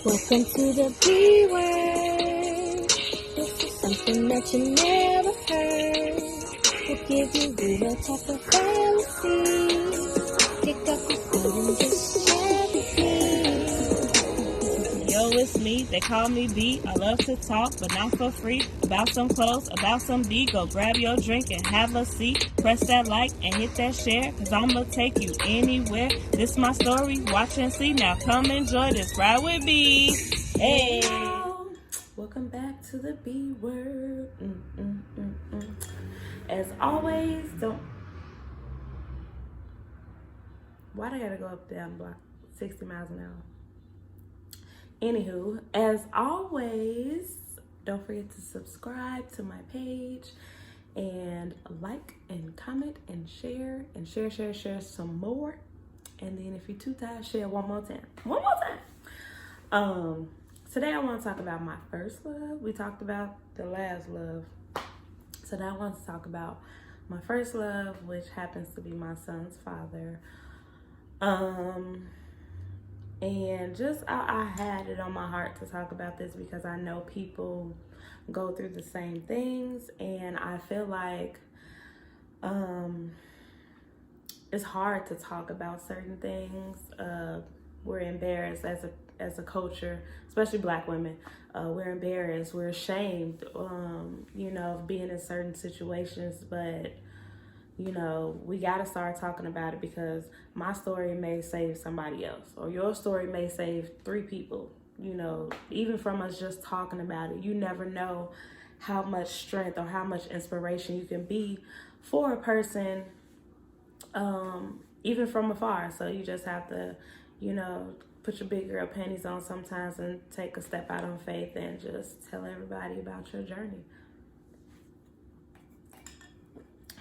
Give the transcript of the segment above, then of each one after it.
Welcome to the B word. This is something that you never heard. We'll give you real type of fantasy. Pick up your phone and just share with me. Yo, it's me. They call me B. I love to talk, but not for free. About some clothes, about some D. Go grab your drink and have a seat. Press that like and hit that share, cause I'ma take you anywhere. This my story, watch and see. Now come enjoy this ride with B. Hey. Hello. Welcome back to the B word. As always, why do I gotta go up down the block 60 miles an hour? Anywho, as always, don't forget to subscribe to my page and like and comment and share some more. And then if you're too tired, share one more time. Today I want to talk about my first love. We talked about the last love. So now I want to talk about my first love, which happens to be my son's father. And just I had it on my heart to talk about this because I know people go through the same things, and I feel like it's hard to talk about certain things. We're embarrassed as a culture, especially Black women. We're embarrassed, we're ashamed, of being in certain situations, but we gotta start talking about it because my story may save somebody else, or your story may save 3 people. Even from us just talking about it, you never know how much strength or how much inspiration you can be for a person, even from afar. So you just have to, put your big girl panties on sometimes and take a step out on faith and just tell everybody about your journey.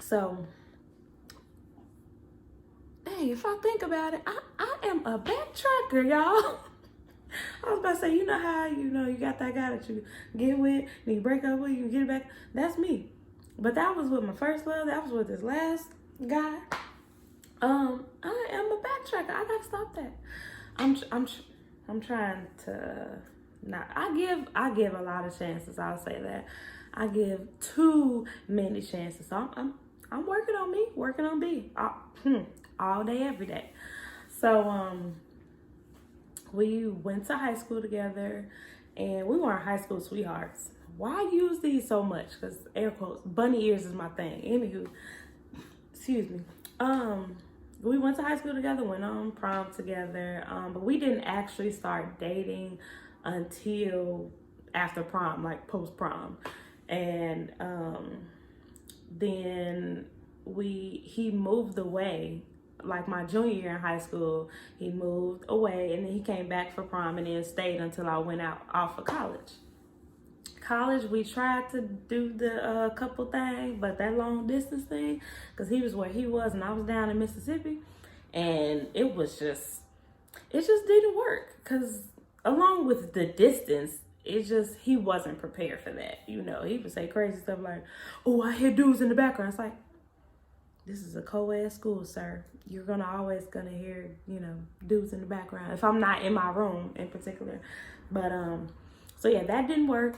So, hey, if I think about it, I am a backtracker, y'all. I was about to say, how, you got that guy that you get with, and you break up with, you get it back. That's me. But that was with my first love. That was with this last guy. I am a backtracker. I gotta stop that. I'm trying to not. I give a lot of chances. I'll say that. I give too many chances. So I'm working on me, working on B, all day, every day. So we went to high school together, and we weren't high school sweethearts. Why use these so much? Because air quotes, bunny ears is my thing. Anywho, excuse me. We went to high school together, went on prom together, but we didn't actually start dating until after prom, like post prom. And then he moved away, like my junior year in high school. He moved away, and then he came back for prom and then stayed until I went off for college. We tried to do the couple thing, but that long distance thing, because he was where he was and I was down in Mississippi, and it just didn't work, because along with the distance, he wasn't prepared for that. He would say crazy stuff like, "Oh, I hear dudes in the background." It's like, this is a co-ed school, sir. You're always gonna hear, dudes in the background if I'm not in my room in particular. But so yeah, that didn't work.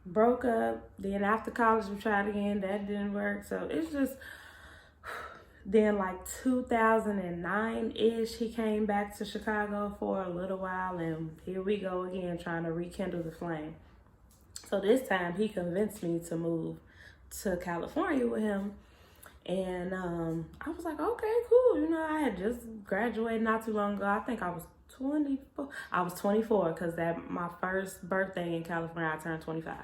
Broke up. Then after college we tried again. That didn't work. So it's just, then like 2009-ish, he came back to Chicago for a little while, and here we go again trying to rekindle the flame. So this time he convinced me to move to California with him. And I was like, okay, cool. I had just graduated not too long ago. I think I was 24. I was 24 because my first birthday in California, I turned 25.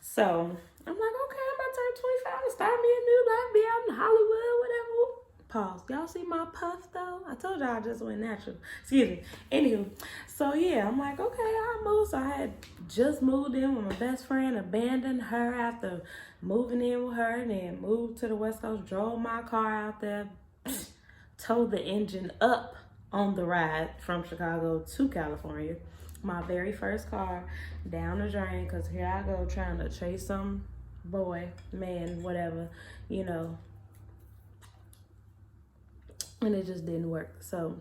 So I'm like, okay, I'm about to turn 25 and start me a new life, be out in Hollywood, whatever. Pause. Y'all see my puff though? I told y'all I just went natural. Excuse me. Anywho, so yeah, I'm like, okay, I'll move. So I had just moved in with my best friend, abandoned her after moving in with her, and then moved to the West Coast, drove my car out there, towed the engine up on the ride from Chicago to California. My very first car, down the drain, because here I go trying to chase some boy, man, whatever, and it just didn't work. So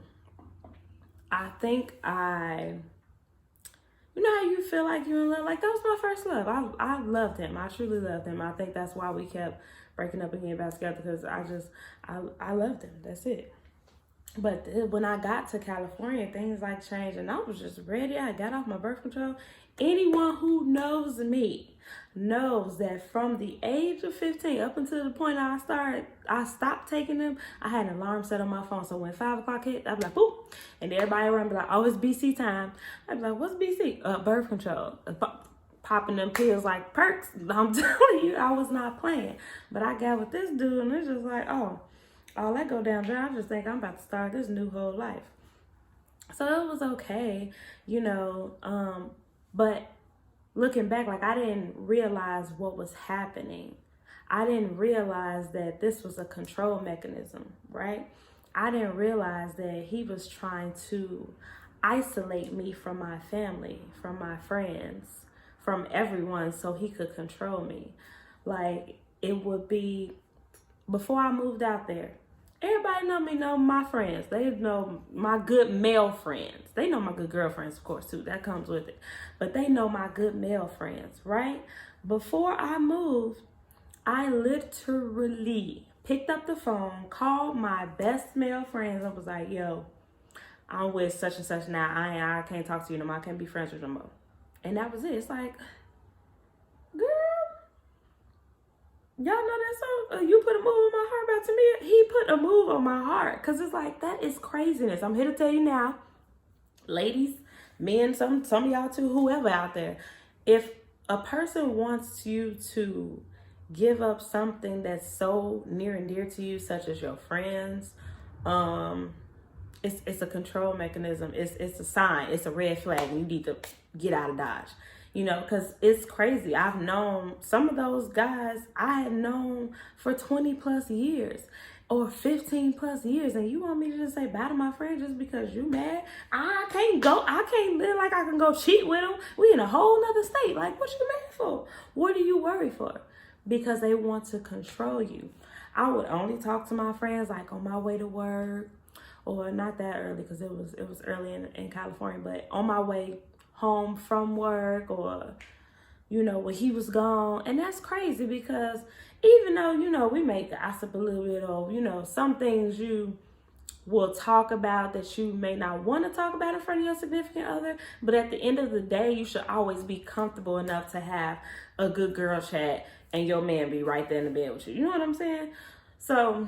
I think I know how you feel like you're in love? Like, that was my first love. I loved him. I truly loved him. I think that's why we kept breaking up and getting back together, because I loved him. That's it. But when I got to California, things like changed, and I was just ready. I got off my birth control. Anyone who knows me knows that from the age of 15 up until the point I stopped taking them, I had an alarm set on my phone. So when 5 o'clock hit, I'd be like, boop. And everybody around be like, oh, it's BC time. I'd be like, what's BC? Birth control. Popping them pills like perks. I'm telling you, I was not playing. But I got with this dude, and it's just like, oh, all that go down dry. I just think I'm about to start this new whole life. So it was okay, you know, but looking back, like, I didn't realize what was happening. I didn't realize that this was a control mechanism, right? I didn't realize that he was trying to isolate me from my family, from my friends, from everyone, so he could control me. Like, it would be, before I moved out there, everybody know my friends. They know my good male friends. They know my good girlfriends, of course, too. That comes with it. But they know my good male friends, right? Before I moved, I literally picked up the phone, called my best male friends, and was like, yo, I'm with such and such now. I can't talk to you no more. I can't be friends with you no more. And that was it. It's like, girl, y'all know that song? You put a move on my heart back to me. He put a move on my heart. Because it's like, that is craziness. I'm here to tell you now, ladies, men, some of y'all too, whoever out there, if a person wants you to give up something that's so near and dear to you, such as your friends, it's a control mechanism. It's a sign. It's a red flag. And you need to get out of Dodge. You know, because it's crazy. I've known some of those guys I had known for 20 plus years or 15 plus years. And you want me to just say bye to my friend just because you mad? I can't live like I can go cheat with them. We in a whole nother state. Like, what you mad for? What are you worried for? Because they want to control you. I would only talk to my friends like on my way to work, or not that early because it was early in California, but on my way home from work, or, you know, when he was gone. And that's crazy because even though, you know, we may gossip a little bit, or, you know, some things you will talk about that you may not want to talk about in front of your significant other, but at the end of the day, you should always be comfortable enough to have a good girl chat and your man be right there in the bed with you. You know what I'm saying? So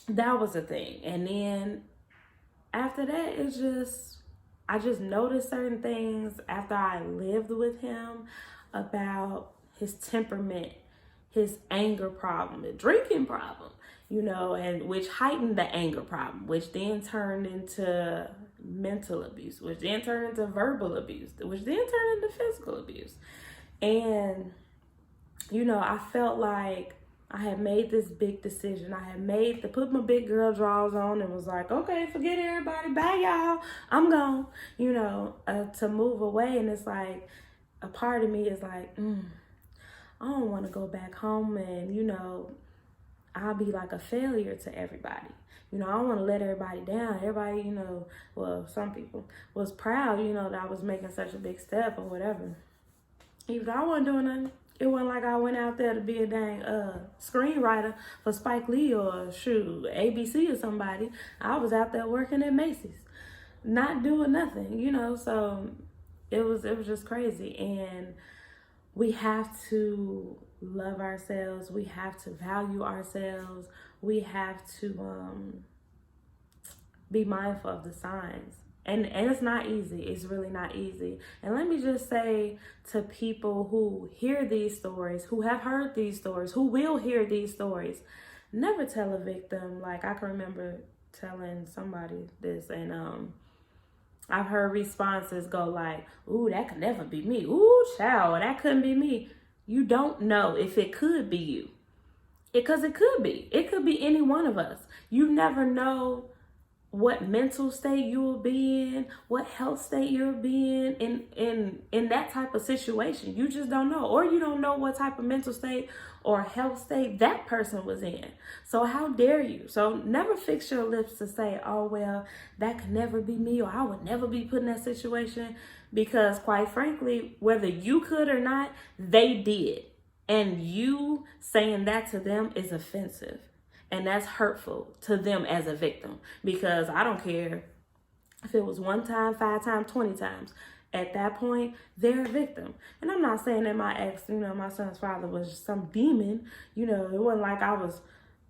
that was the thing. And then after that, I just noticed certain things after I lived with him about his temperament, his anger problem, the drinking problem, you know, and which heightened the anger problem, which then turned into mental abuse, which then turned into verbal abuse, which then turned into physical abuse. And, you know, I felt like I had made this big decision. I had put my big girl drawers on and was like, okay, forget everybody. Bye, y'all. I'm gone, you know, to move away. And it's like, a part of me is like, I don't want to go back home and, you know, I'll be like a failure to everybody. You know, I don't want to let everybody down. Everybody, you know, well, some people was proud, you know, that I was making such a big step or whatever. Even though I wasn't doing nothing. It wasn't like I went out there to be a dang screenwriter for Spike Lee or ABC or somebody. I was out there working at Macy's, not doing nothing, you know. So it was just crazy. And we have to love ourselves. We have to value ourselves. We have to be mindful of the signs. And it's not easy. It's really not easy. And let me just say to people who hear these stories, who have heard these stories, who will hear these stories, never tell a victim. Like, I can remember telling somebody this, and I've heard responses go like, ooh, that could never be me. Ooh, child, that couldn't be me. You don't know if it could be you. Because it could be. It could be any one of us. You never know what mental state you will be in, what health state you'll be in that type of situation. You just don't know. Or you don't know what type of mental state or health state that person was in. So how dare you? So never fix your lips to say, oh, well, that could never be me, or I would never be put in that situation, Because quite frankly, whether you could or not, they did. And you saying that to them is offensive. And that's hurtful to them as a victim. Because I don't care if it was 1 time, 5 times, 20 times. At that point, they're a victim. And I'm not saying that my ex, my son's father was some demon. It wasn't like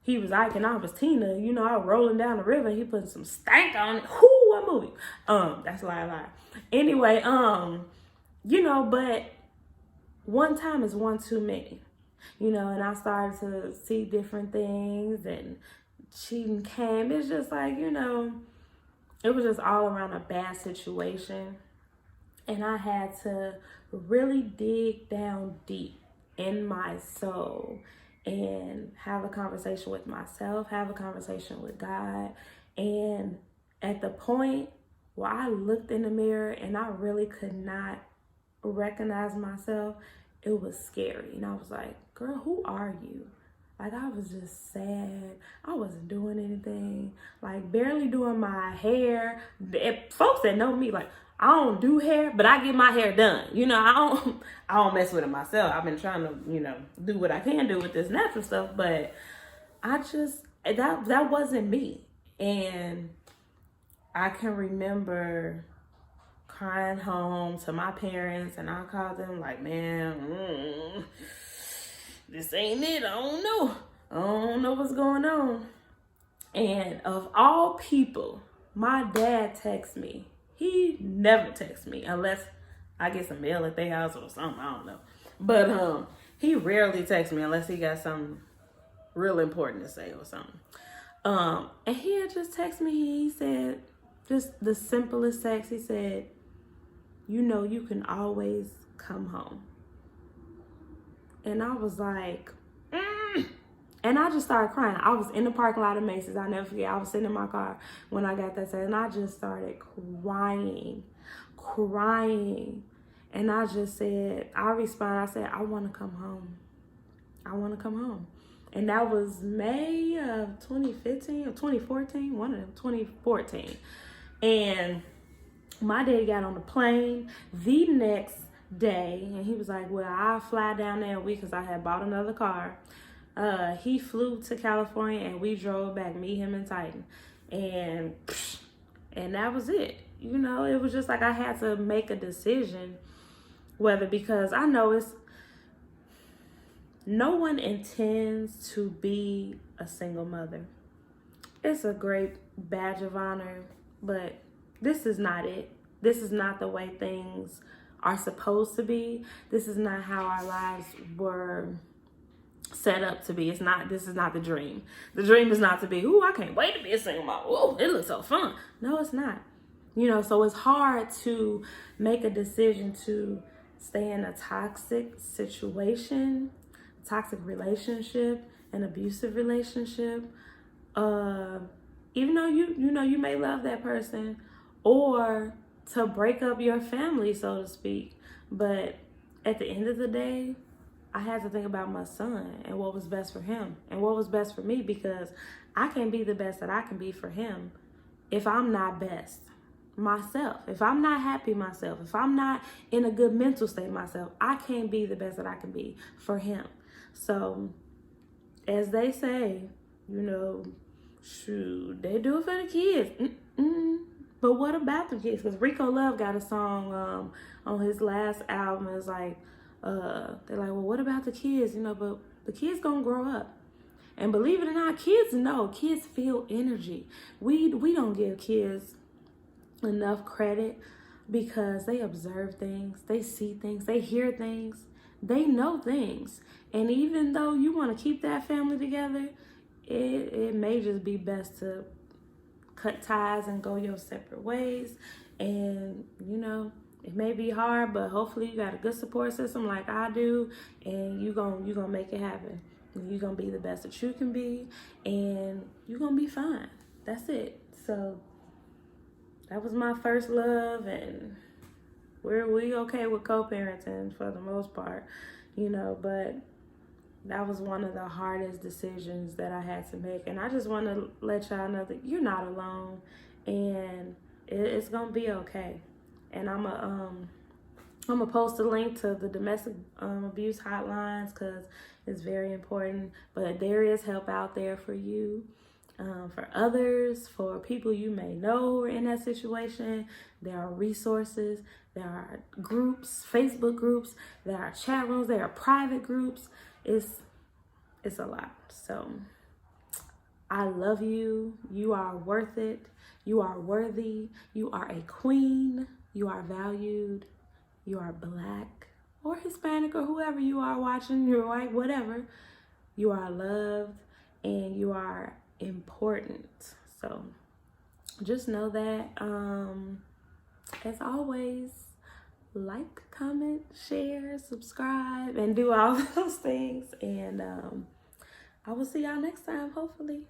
he was Ike and I was Tina. I was rolling down the river and he put some stank on it. Whoo, what movie? That's a lie. Anyway, but one time is one too many. And I started to see different things and cheating came. It's just like, it was just all around a bad situation. And I had to really dig down deep in my soul and have a conversation with myself, have a conversation with God. And at the point where I looked in the mirror and I really could not recognize myself, it was scary. And I was like, girl, who are you? Like, I was just sad. I wasn't doing anything. Like, barely doing my hair. If folks that know me, like, I don't do hair, but I get my hair done. I don't mess with it myself. I've been trying to, do what I can do with this natural stuff, but I just, that wasn't me. And I can remember crying home to my parents, and I called them like, man, this ain't it. I don't know what's going on. And of all people, my dad texts me. He never texts me unless I get some mail at their house or something. I don't know. But he rarely texts me unless he got something real important to say or something. And he had just texted me. He said, just the simplest text. He said, you can always come home. And I was like, And I just started crying. I was in the parking lot of Macy's. I'll never forget. I was sitting in my car when I got that text, and I just started crying. And I just said, I said, I want to come home. I want to come home. And that was May of 2015 or 2014, one of them, 2014. And my dad got on the plane the next day, and he was like, well, I'll fly down there a week because I had bought another car. He flew to California and we drove back, me, him, and Titan. And that was it. It was just like I had to make a decision because I know no one intends to be a single mother. It's a great badge of honor, but this is not it. This is not the way things are supposed to be. This is not how our lives were set up to be. This is not the dream. The dream is not to be, I can't wait to be a single mom. Oh, it looks so fun. No, it's not. So it's hard to make a decision to stay in a toxic situation, toxic relationship, an abusive relationship. Even though you may love that person, or to break up your family, so to speak. But at the end of the day, I had to think about my son and what was best for him and what was best for me, because I can't be the best that I can be for him if I'm not best myself. If I'm not happy myself, if I'm not in a good mental state myself, I can't be the best that I can be for him. So, as they say, shoot, they do it for the kids. But what about the kids? Because Rico Love got a song on his last album. It's like, they're like, well, what about the kids? But the kids gonna grow up. And believe it or not, kids feel energy. We don't give kids enough credit because they observe things, they see things, they hear things, they know things. And even though you want to keep that family together, it may just be best to cut ties and go your separate ways. And it may be hard, but hopefully you got a good support system like I do, and you gonna make it happen. You're gonna be the best that you can be, and you're gonna be fine. That's it. So that was my first love, and we okay with co-parenting for the most part, but that was one of the hardest decisions that I had to make. And I just want to let y'all know that you're not alone, and it's gonna be okay. And I'm I'm going to post a link to the domestic abuse hotlines because it's very important. But there is help out there for you, for others, for people you may know who are in that situation. There are resources. There are groups, Facebook groups. There are chat rooms. There are private groups. It's a lot. So I love you. You are worth it. You are worthy. You are a queen. You are valued. You are Black or Hispanic or whoever you are watching, you're white, whatever. You are loved and you are important. So just know that. As always, like, comment, share, subscribe, and do all those things. And I will see y'all next time, hopefully.